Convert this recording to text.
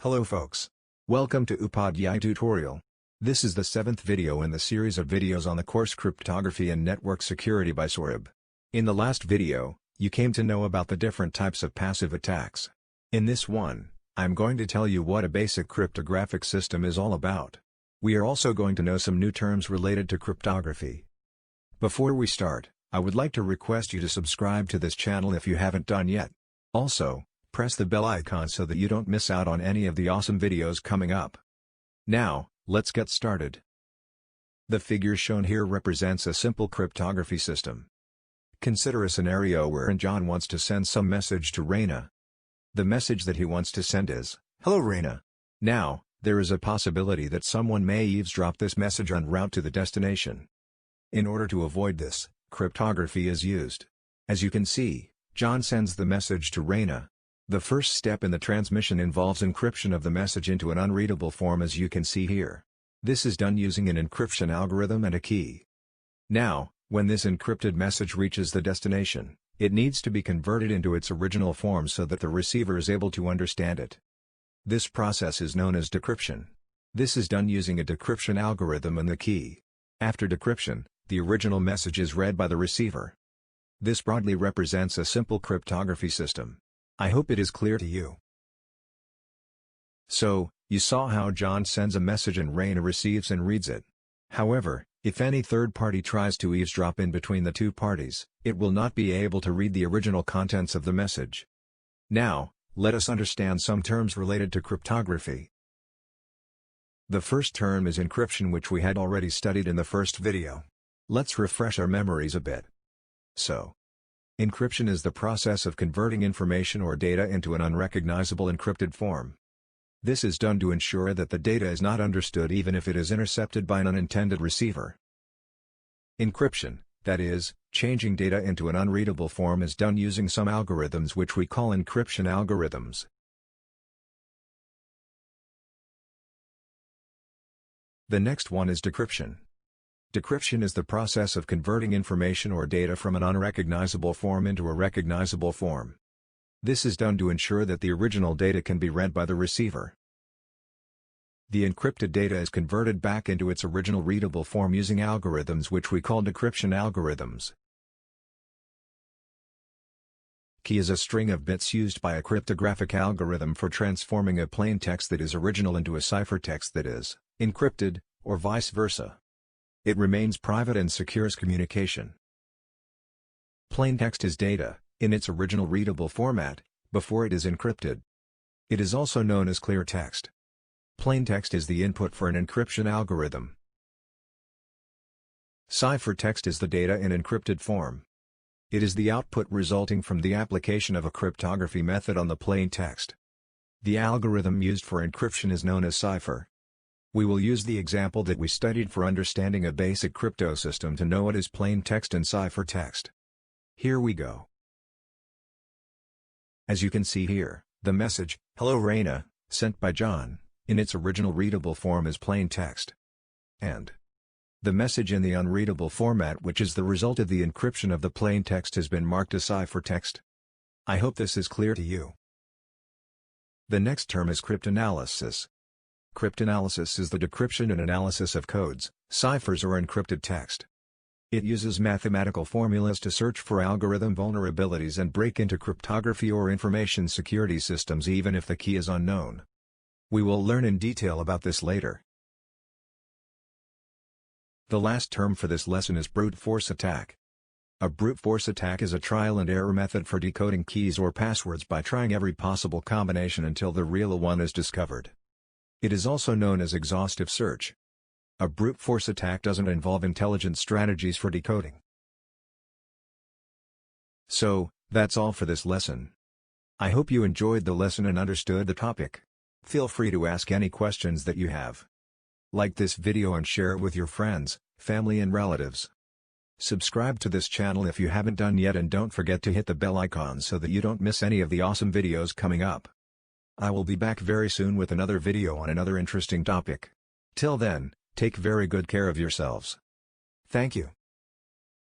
Hello folks. Welcome to Upadhyay Tutorial. This is the 7th video in the series of videos on the course Cryptography and Network Security by Sourav. In the last video, you came to know about the different types of passive attacks. In this one, I'm going to tell you what a basic cryptographic system is all about. We are also going to know some new terms related to cryptography. Before we start, I would like to request you to subscribe to this channel if you haven't done yet. Also, press the bell icon so that you don't miss out on any of the awesome videos coming up. Now, let's get started. The figure shown here represents a simple cryptography system. Consider a scenario wherein John wants to send some message to Raina. The message that he wants to send is, "Hello Raina." Now, there is a possibility that someone may eavesdrop this message en route to the destination. In order to avoid this, cryptography is used. As you can see, John sends the message to Raina. The first step in the transmission involves encryption of the message into an unreadable form, as you can see here. This is done using an encryption algorithm and a key. Now, when this encrypted message reaches the destination, it needs to be converted into its original form so that the receiver is able to understand it. This process is known as decryption. This is done using a decryption algorithm and the key. After decryption, the original message is read by the receiver. This broadly represents a simple cryptography system. I hope it is clear to you. So, you saw how John sends a message and Raina receives and reads it. However, if any third party tries to eavesdrop in between the two parties, it will not be able to read the original contents of the message. Now, let us understand some terms related to cryptography. The first term is encryption, which we had already studied in the first video. Let's refresh our memories a bit. So, encryption is the process of converting information or data into an unrecognizable encrypted form. This is done to ensure that the data is not understood even if it is intercepted by an unintended receiver. Encryption, that is, changing data into an unreadable form, is done using some algorithms which we call encryption algorithms. The next one is decryption. Decryption is the process of converting information or data from an unrecognizable form into a recognizable form. This is done to ensure that the original data can be read by the receiver. The encrypted data is converted back into its original readable form using algorithms which we call decryption algorithms. Key is a string of bits used by a cryptographic algorithm for transforming a plain text that is original into a ciphertext that is encrypted, or vice versa. It remains private and secures communication. Plain text is data, in its original readable format, before it is encrypted. It is also known as clear text. Plain text is the input for an encryption algorithm. Ciphertext is the data in encrypted form. It is the output resulting from the application of a cryptography method on the plain text. The algorithm used for encryption is known as cipher. We will use the example that we studied for understanding a basic crypto system to know what is plain text and ciphertext. Here we go. As you can see here, the message, "Hello Raina," sent by John, in its original readable form is plain text. And the message in the unreadable format, which is the result of the encryption of the plain text, has been marked as ciphertext. I hope this is clear to you. The next term is cryptanalysis. Cryptanalysis is the decryption and analysis of codes, ciphers, or encrypted text. It uses mathematical formulas to search for algorithm vulnerabilities and break into cryptography or information security systems even if the key is unknown. We will learn in detail about this later. The last term for this lesson is brute force attack. A brute force attack is a trial and error method for decoding keys or passwords by trying every possible combination until the real one is discovered. It is also known as exhaustive search. A brute force attack doesn't involve intelligent strategies for decoding. So, that's all for this lesson. I hope you enjoyed the lesson and understood the topic. Feel free to ask any questions that you have. Like this video and share it with your friends, family and relatives. Subscribe to this channel if you haven't done yet, and don't forget to hit the bell icon so that you don't miss any of the awesome videos coming up. I will be back very soon with another video on another interesting topic. Till then, take very good care of yourselves. Thank you.